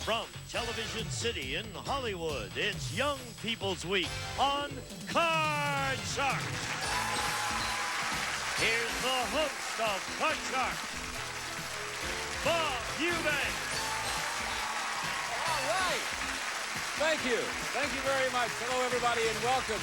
From Television City in Hollywood, it's Young People's Week on Card Sharks. Here's the host of Card Sharks, Bob Eubanks. All right. Thank you. Thank you very much. Hello, everybody, and welcome.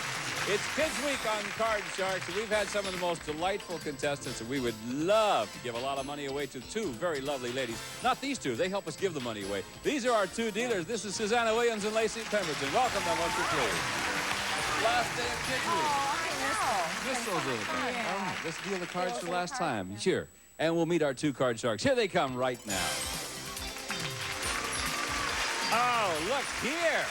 It's Kids Week on Card Sharks, and we've had some of the most delightful contestants, and we would love to give a lot of money away to two very lovely ladies. Not these two. They help us give the money away. These are our two dealers. This is Susanna Williams and Lacey Pemberton. Welcome them, won't you please? Last day of Kids Week. Oh, I know. Miss those little cards. Yeah. All right, let's deal the cards for last time. Sure. And we'll meet our two card sharks. Here they come right now. Oh, look here.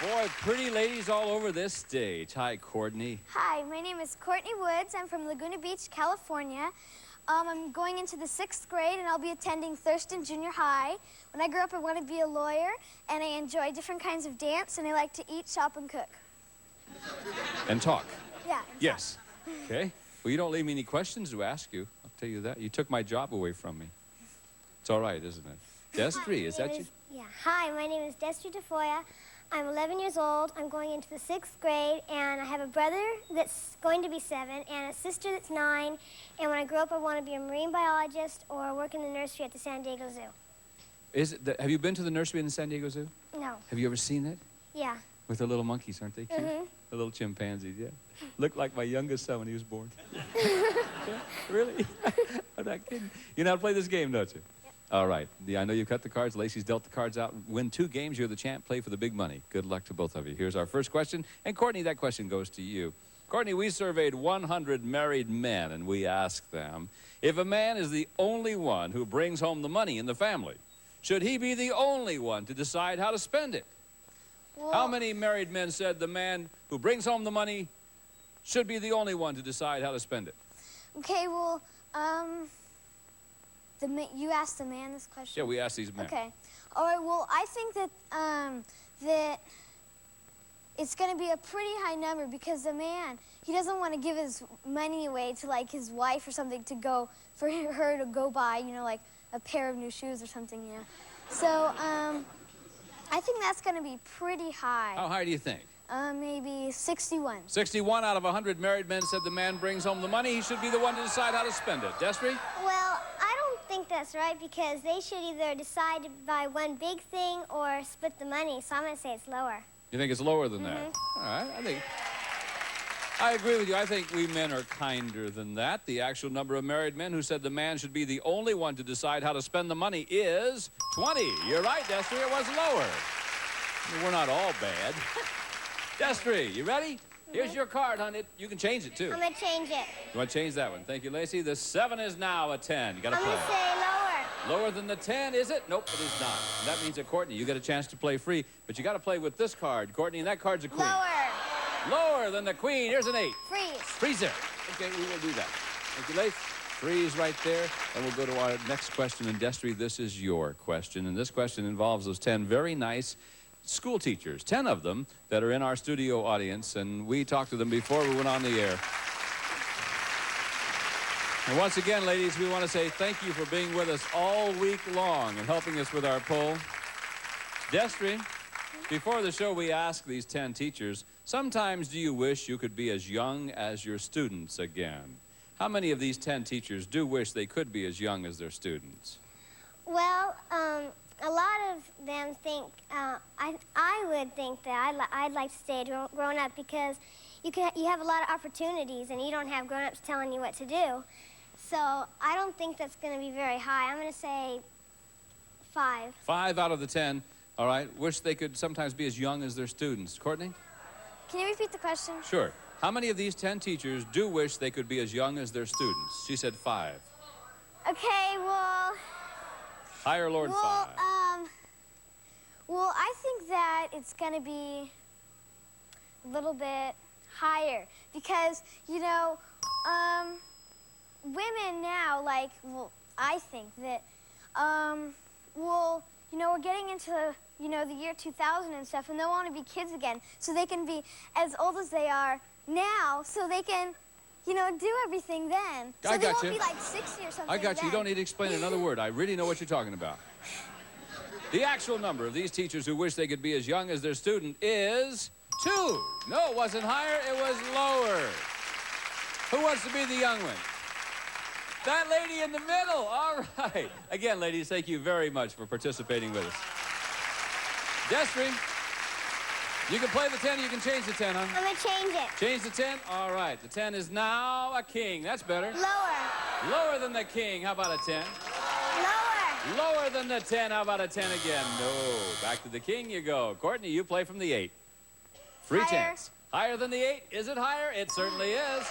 Boy, pretty ladies all over this stage. Hi, Courtney. Hi, my name is Courtney Woods. I'm from Laguna Beach, California. I'm going into the 6th grade, and I'll be attending Thurston Junior High. When I grow up, I want to be a lawyer, and I enjoy different kinds of dance, and I like to eat, shop, and cook. And talk. Yeah. Yes. Okay. Well, you don't leave me any questions to ask you. I'll tell you that. You took my job away from me. It's all right, isn't it? Destry, is that you? Yeah. Hi, my name is Destry DeFoya. I'm 11 years old. I'm going into the 6th grade, and I have a brother that's going to be 7 and a sister that's 9. And when I grow up, I want to be a marine biologist or work in the nursery at the San Diego Zoo. Have you been to the nursery in the San Diego Zoo? No. Have you ever seen it? Yeah. With the little monkeys, aren't they cute? Mm-hmm. The little chimpanzees, yeah. Looked like my youngest son when he was born. Yeah, really? I'm not kidding. You know how to play this game, don't you? All right. I know you cut the cards. Lacey's dealt the cards out. Win 2 games. You're the champ. Play for the big money. Good luck to both of you. Here's our first question. And, Courtney, that question goes to you. Courtney, we surveyed 100 married men, and we asked them, if a man is the only one who brings home the money in the family, should he be the only one to decide how to spend it? Well, How many married men said the man who brings home the money should be the only one to decide how to spend it? Okay, well, you asked the man this question? Yeah, we asked these men. Okay. All right, well, I think that, that it's going to be a pretty high number because the man, he doesn't want to give his money away to, like, his wife or something to go, for her to go buy, you know, like a pair of new shoes or something, you know. So, I think that's going to be pretty high. How high do you think? Maybe 61. 61 out of 100 married men said the man brings home the money. He should be the one to decide how to spend it. Destry? Well, I don't think that's right because they should either decide to buy one big thing or split the money. So I'm going to say it's lower. You think it's lower than that? All right, I agree with you. I think we men are kinder than that. The actual number of married men who said the man should be the only one to decide how to spend the money is 20. You're right, Destry. It was lower. We're not all bad. Destry, you ready? Here's your card, honey. You can change it, too. I'm going to change it. You want to change that one? Thank you, Lacey. The 7 is now a 10. You got to I'm play. going to say lower. Lower than the 10, is it? Nope, it is not. And that means that, Courtney, you get a chance to play free, but you got to play with this card, Courtney, and that card's a queen. Lower. Lower than the queen. Here's an 8. Freeze. Freeze there. Okay, we will do that. Thank you, Lace. Freeze right there. And we'll go to our next question. And Destry, this is your question. And this question involves those 10 very nice school teachers, 10 of them that are in our studio audience. And we talked to them before we went on the air. And once again, ladies, we want to say thank you for being with us all week long and helping us with our poll. Destry, before the show, we asked these 10 teachers, sometimes do you wish you could be as young as your students again? How many of these 10 teachers do wish they could be as young as their students? Well, a lot of them think, I would think that I'd like to stay grown up because you have a lot of opportunities and you don't have grown-ups telling you what to do. So I don't think that's going to be very high. I'm going to say 5. 5 out of the 10. All right. Wish they could sometimes be as young as their students. Courtney? Can you repeat the question? Sure. How many of these 10 teachers do wish they could be as young as their students? She said 5. Okay, well... Higher or lower than 5? Well, I think that it's going to be a little bit higher because, you know, women now, like, well, I think that, well, you know, we're getting into, you know, the year 2000 and stuff, and they'll want to be kids again, so they can be as old as they are now, so they can, you know, do everything then. So I they got won't you. be like 60 or something. I got you. You then. don't need to explain another word. I really know what you're talking about. The actual number of these teachers who wish they could be as young as their student is 2. No, it wasn't higher, it was lower. Who wants to be the young one? That lady in the middle. All right. Again, ladies, thank you very much for participating with us. Destry, you can play the 10, you can change the 10, huh? I'm going to change it. Change the 10? All right. The 10 is now a king. That's better. Lower. Lower than the king. How about a 10? Lower. Lower than the 10. How about a 10 again? No. Back to the king you go. Courtney, you play from the 8. Free Higher. chance. Higher than the 8? Is it higher? It certainly is.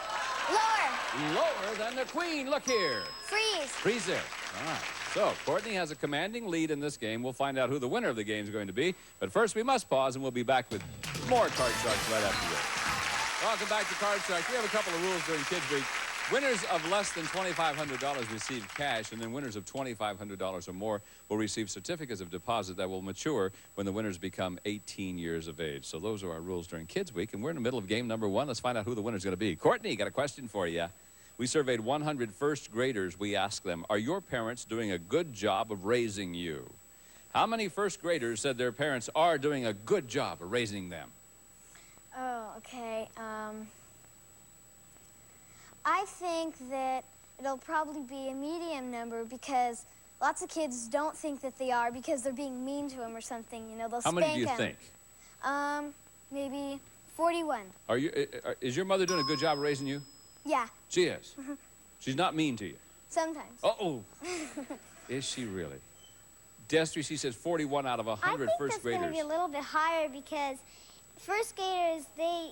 Lower. Lower than the queen. Look here. Freeze. Freeze there. All right. So, Courtney has a commanding lead in this game. We'll find out who the winner of the game is going to be. But first, we must pause, and we'll be back with more Card Sharks right after this. Welcome back to Card Sharks. We have a couple of rules during Kids Week. Winners of less than $2,500 receive cash, and then winners of $2,500 or more will receive certificates of deposit that will mature when the winners become 18 years of age. So those are our rules during Kids Week, and we're in the middle of game number 1. Let's find out who the winner's going to be. Courtney, got a question for you. We surveyed 100 first graders. We asked them, are your parents doing a good job of raising you? How many first graders said their parents are doing a good job of raising them? Oh, okay. I think that it'll probably be a medium number because lots of kids don't think that they are because they're being mean to them or something. You know, they'll How spank many do you them. think? Maybe 41. Is your mother doing a good job of raising you? Yeah, She is. She's not mean to you. sometimes. Uh-oh. Is she really? Destry, she says 41 out of 100 I think first that's going to graders. be a little bit higher because first graders, they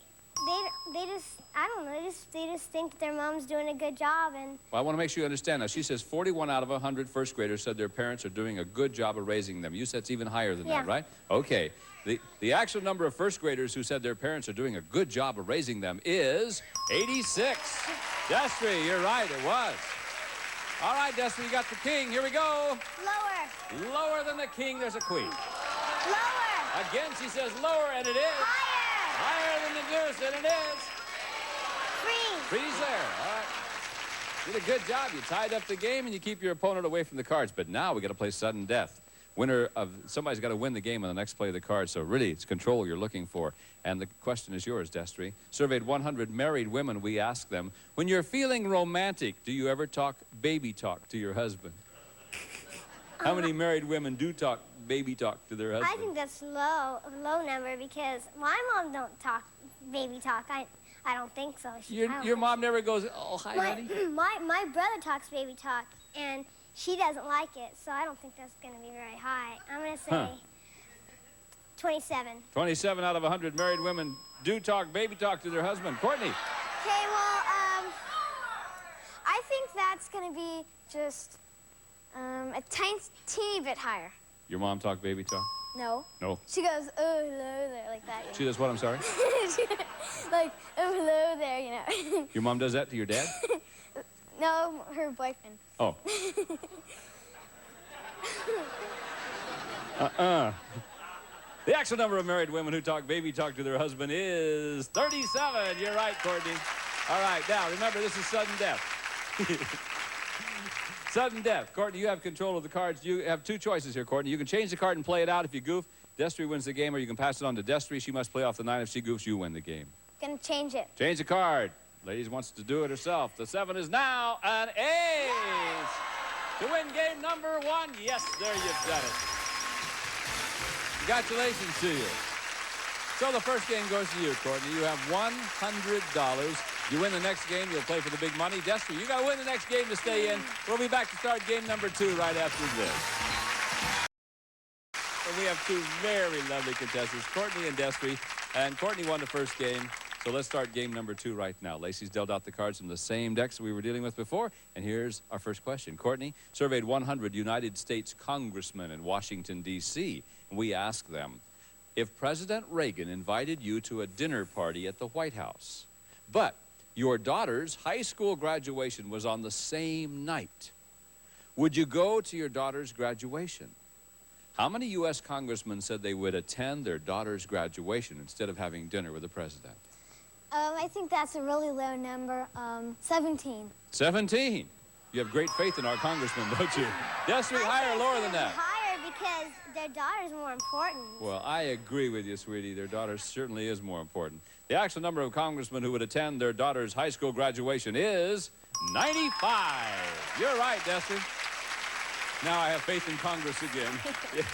just, I don't know, they just think that their mom's doing a good job. And Well, I want to make sure you understand now. She says 41 out of 100 first graders said their parents are doing a good job of raising them. You said it's even higher than that, Yeah. right? Okay. The actual number of first graders who said their parents are doing a good job of raising them is 86. Destry, you're right, it was. All right, Destry, you got the king. Here we go. lower, Lower than the king, there's a queen. lower, Again, she says lower, and it is. higher, Higher than the deuce, and it is. freeze. Freeze there. All right. Did a good job. You tied up the game, and you keep your opponent away from the cards. But now we got to play sudden death. Winner of somebody's got to win the game on the next play of the card. So really, it's control you're looking for. And the question is yours, Destry. Surveyed 100 married women. We asked them, when you're feeling romantic, do you ever talk baby talk to your husband? How many married women do talk baby talk to their husband? I think that's a low number because my mom don't talk baby talk. I don't think so. I don't Your mom never goes, oh, hi, honey. My brother talks baby talk, and she doesn't like it, so I don't think that's going to be very high. I'm going to say 27. 27 out of 100 married women do talk baby talk to their husband. Courtney. Okay, well, I think that's going to be just a teeny bit higher. Your mom talk baby talk? No. No. She goes, oh, hello there, like that. She does what, I'm sorry? Like, oh, hello there, you know. Your mom does that to your dad? No, her boyfriend. Oh. The actual number of married women who talk baby talk to their husband is 37. You're right, Courtney. All right, now remember, this is sudden death. Sudden death. Courtney, you have control of the cards. You have two choices here, Courtney. You can change the card and play it out if you goof. Destry wins the game, or you can pass it on to Destry. She must play off the 9. If she goofs, you win the game. Gonna change it. Change the card. Ladies wants to do it herself. The 7 is now an ace. To win game number 1. Yes, there you've done it. Congratulations to you. So the first game goes to you, Courtney. You have $100. You win the next game, you'll play for the big money. Destry, you got to win the next game to stay in. We'll be back to start game number 2 right after this. And we have two very lovely contestants, Courtney and Destry. And Courtney won the first game. So let's start game number 2 right now. Lacey's dealt out the cards from the same decks we were dealing with before. And here's our first question. Courtney surveyed 100 United States congressmen in Washington, D.C. And we asked them, if President Reagan invited you to a dinner party at the White House, but your daughter's high school graduation was on the same night, would you go to your daughter's graduation? How many U.S. congressmen said they would attend their daughter's graduation instead of having dinner with the president? I think that's a really low number. 17. 17. You have great faith in our congressman, don't you? Destry, higher or lower than that? Higher because their daughter's more important. Well, I agree with you, sweetie. Their daughter certainly is more important. The actual number of congressmen who would attend their daughter's high school graduation is 95. You're right, Destry. Now I have faith in Congress again. Yes.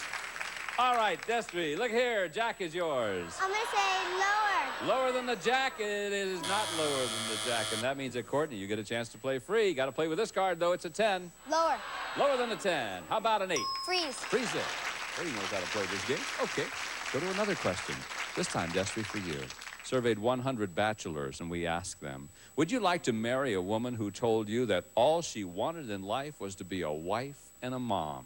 All right, Destry, look here. Jack is yours. I'm going to say lower. Lower than the Jack? It is not lower than the Jack, and that means that, Courtney, you get a chance to play free. Got to play with this card, though. It's a 10. Lower. Lower than a 10. How about an 8? Freeze. Freeze it. Well, he knows how to play this game. Okay. Go to another question. This time, Destry, for you. Surveyed 100 bachelors, and we asked them, would you like to marry a woman who told you that all she wanted in life was to be a wife and a mom?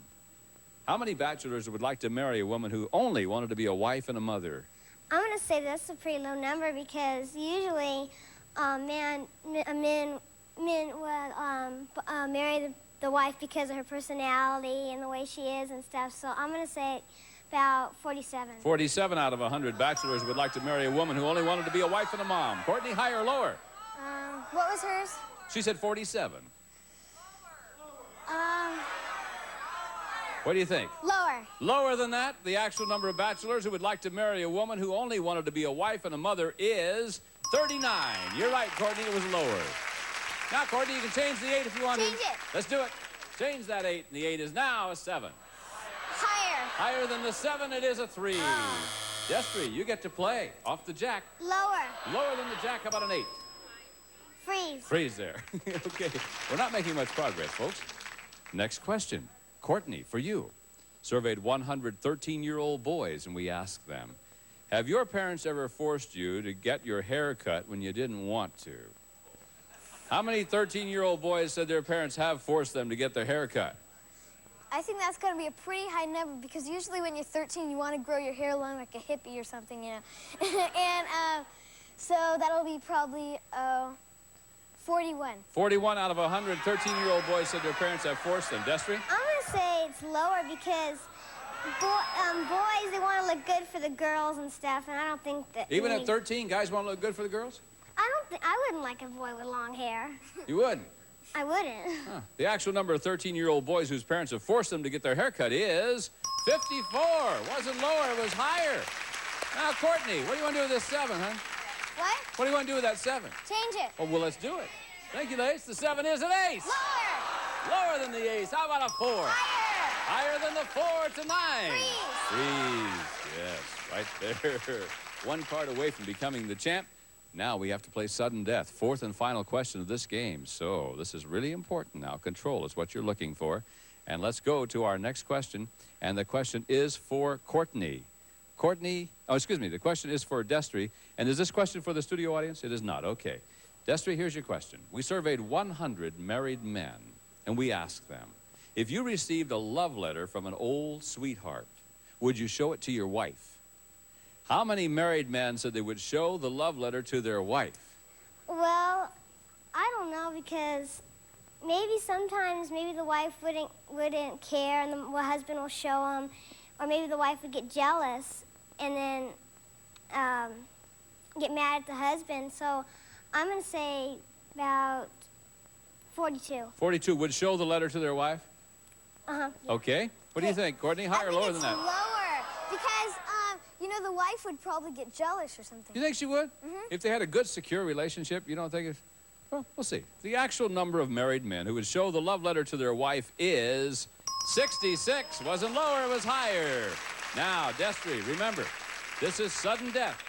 How many bachelors would like to marry a woman who only wanted to be a wife and a mother? I'm going to say that's a pretty low number because usually men will marry the wife because of her personality and the way she is and stuff. So I'm going to say about 47. 47 out of 100 bachelors would like to marry a woman who only wanted to be a wife and a mom. Courtney, higher or lower? What was hers? She said 47. What do you think? Lower. Lower than that, the actual number of bachelors who would like to marry a woman who only wanted to be a wife and a mother is 39. You're right, Courtney, it was lower. Now, Courtney, you can change the 8 if you want Change to. it. Let's do it. Change that 8, and the 8 is now a 7. Higher. Higher than the 7, it is a 3. Destry, you get to play. Off the Jack. Lower. Lower than the Jack, how about an 8? Freeze. Freeze there. Okay, we're not making much progress, folks. Next question. Courtney, for you. Surveyed 100 13-year-old boys, and we asked them, have your parents ever forced you to get your hair cut when you didn't want to? How many 13-year-old boys said their parents have forced them to get their hair cut? I think that's going to be a pretty high number because usually when you're 13, you want to grow your hair long like a hippie or something, you know. And so that'll be probably 41. 41 out of 100 13-year-old boys said their parents have forced them. Destry? I'm going to say it's lower because boys, they want to look good for the girls and stuff, and I don't think that... Even at 13, guys want to look good for the girls? I wouldn't like a boy with long hair. You wouldn't? I wouldn't. Huh. The actual number of 13-year-old boys whose parents have forced them to get their hair cut is 54. Wasn't lower, it was higher. Now, Courtney, what do you want to do with this 7, huh? What? What do you want to do with that 7? Change it. Oh, well, let's do it. Thank you, Ace. The 7 is an ace. Lower. Lower than the ace. How about a 4? Higher. Higher than the 4. It's a 9. Freeze. Freeze. Yes, right there. One card away from becoming the champ. Now we have to play sudden death. Fourth and final question of this game. So this is really important now. Control is what you're looking for. And let's go to our next question. And the question is for Courtney. Courtney, oh, excuse me. The question is for Destry. And is this question for the studio audience? It is not. Okay. Destry, here's your question. We surveyed 100 married men, and we asked them, if you received a love letter from an old sweetheart, would you show it to your wife? How many married men said they would show the love letter to their wife? Well, I don't know because maybe sometimes the wife wouldn't care and the husband will show him, or maybe the wife would get jealous and then get mad at the husband. So I'm going to say about 42. 42 would show the letter to their wife? Uh-huh. Okay. What do you think, Courtney? Higher or lower than that? Lower because you know the wife would probably get jealous or something. You think she would? If they had a good, secure relationship, you don't think it's... Well, we'll see. The actual number of married men who would show the love letter to their wife is 66. Wasn't lower, it was higher. Now, Destry, remember, this is sudden death.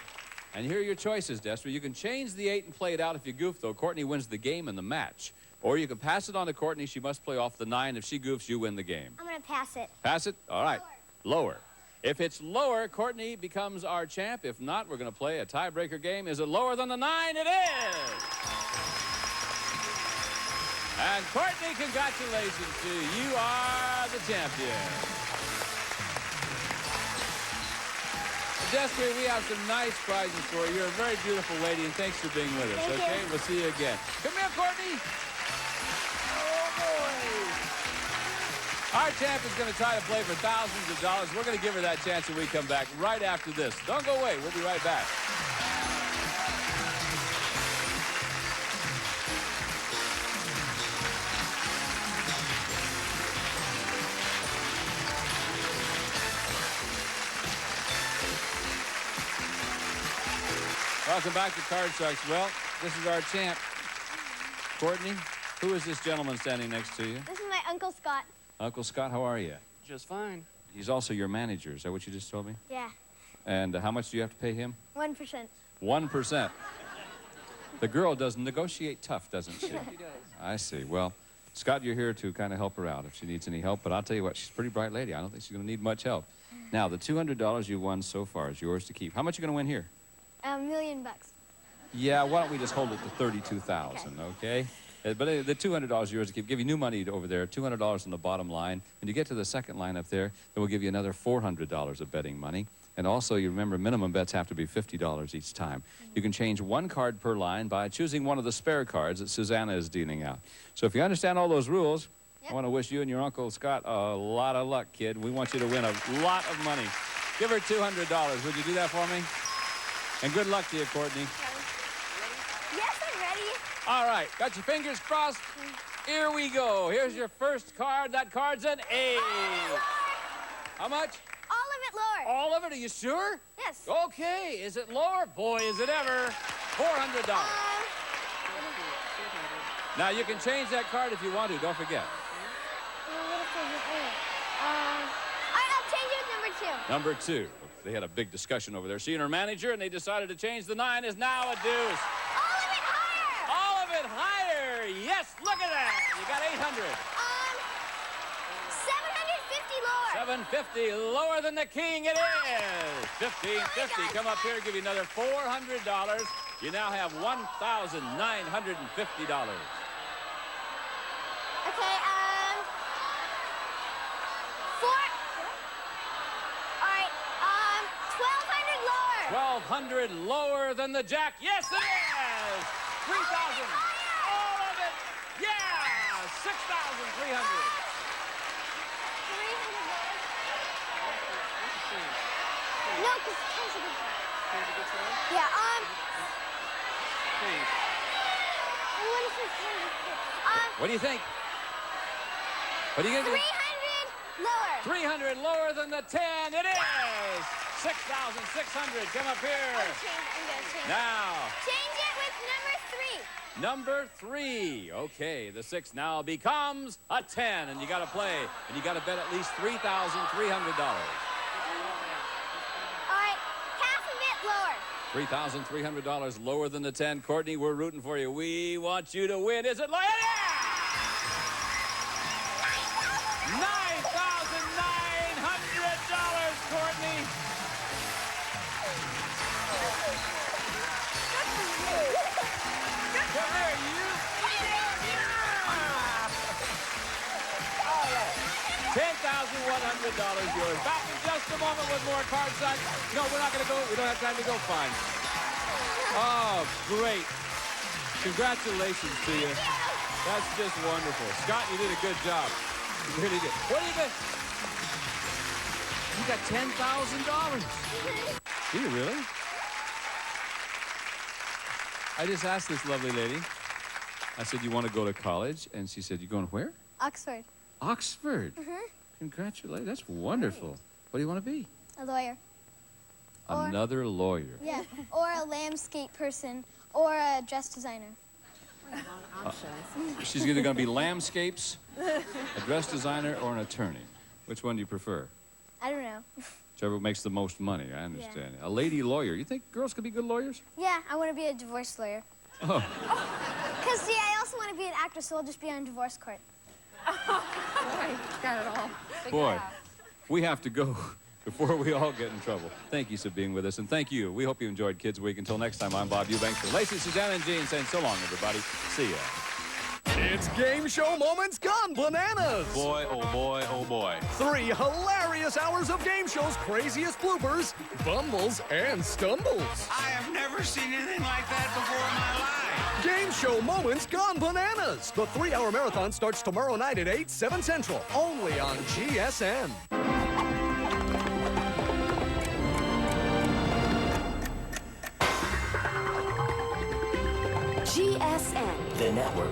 And here are your choices, Destry. You can change the 8 and play it out if you goof, though. Courtney wins the game and the match. Or you can pass it on to Courtney. She must play off the 9. If she goofs, you win the game. I'm going to pass it. Pass it? All right. Lower. If it's lower, Courtney becomes our champ. If not, we're going to play a tiebreaker game. Is it lower than the 9? It is! And Courtney, congratulations to you. You are the champion. Destry, we have some nice prizes for you. You're a very beautiful lady, and thanks for being with us, Thank okay? you. We'll see you again. Come here, Courtney. Oh, boy. Our champ is going to try to play for thousands of dollars. We're going to give her that chance when we come back right after this. Don't go away. We'll be right back. Welcome back to Card Sharks. Well, this is our champ. Courtney, who is this gentleman standing next to you? This is my Uncle Scott. Uncle Scott, how are you? Just fine. He's also your manager. Is that what you just told me? Yeah, And how much do you have to pay him? 1%. 1%. The girl does negotiate tough, doesn't she? She does. I see. Well, Scott, you're here to kind of help her out if she needs any help. But I'll tell you what, she's a pretty bright lady. I don't think she's going to need much help. Now, the $200 you won so far is yours to keep. How much are you going to win here? $1 million. Yeah, why don't we just hold it to $32,000, okay? But the $200 is yours to keep. Give you new money over there, $200 on the bottom line. When you get to the second line up there, then we'll give you another $400 of betting money. And also, you remember, minimum bets have to be $50 each time. You can change one card per line by choosing one of the spare cards that Susanna is dealing out. So if you understand all those rules, I want to wish you and your Uncle Scott a lot of luck, kid. We want you to win a lot of money. Give her $200. Would you do that for me? And good luck to you, Courtney. Yes, I'm ready. All right, got your fingers crossed? Here we go. Here's your first card. That card's an A. How much? All of it lower. All of it? Are you sure? Yes. Okay. Is it lower? Boy, is it ever. $400. Now, you can change that card if you want to. Don't forget. I'll change it with number 2. Number 2. They had a big discussion over there. She and her manager, and they decided to change the 9 is now a deuce. All of it higher. All of it higher. Yes, look at that. You got 800. 750 lower. 750 lower than the king it is. 1550. Come up here, give you another $400. You now have $1,950. Okay, 1,200 lower than the jack. Yes, it is. 3,000. All of it. Yeah. 6,300. No, because ten's a good one. Yeah, what if it's What do you think? What are you going to do? 300 lower. 300 lower than the 10. It is. 6,600. Come up here. I'm gonna change it. Now. Change it with Number 3. Okay, the 6 now becomes a 10, and you got to play, and you got to bet at least $3,300. All right, half of it lower. $3,300 lower than the 10. Courtney, we're rooting for you. We want you to win. Is it like $9,900, Courtney. Come here, you. $10,100 yours. Back in just a moment with more Card Sharks. No, we're not going to go. We don't have time to go. Fine. Oh, great. Congratulations to you. That's just wonderful. Scott, you did a good job. You really did. What do you get? You got $10,000. Do you really? I just asked this lovely lady. I said, you want to go to college? And she said, you going where? Oxford. Oxford. Congratulations. That's wonderful. What do you want to be? A lawyer. Another lawyer. Yeah, or a landscape person, or a dress designer. She's either going to be landscapes, a dress designer, or an attorney. Which one do you prefer? I don't know. Whichever makes the most money, I understand. A lady lawyer. You think girls can be good lawyers? Yeah, I want to be a divorce lawyer. Oh. Because, see, I also want to be an actress, so I'll just be on divorce court. Boy, got it all. Boy, we have to go before we all get in trouble. Thank you for being with us, and thank you. We hope you enjoyed Kids Week. Until next time, I'm Bob Eubanks for Lacey, Susanna, and Jean saying so long, everybody. See ya. It's Game Show Moments Gone Bananas! Boy, oh boy, oh boy. 3 hilarious hours of game show's craziest bloopers, bumbles, and stumbles. I have never seen anything like that before in my life. Game Show Moments Gone Bananas! The 3-hour marathon starts tomorrow night at 8, 7 Central, only on GSN. GSN. The network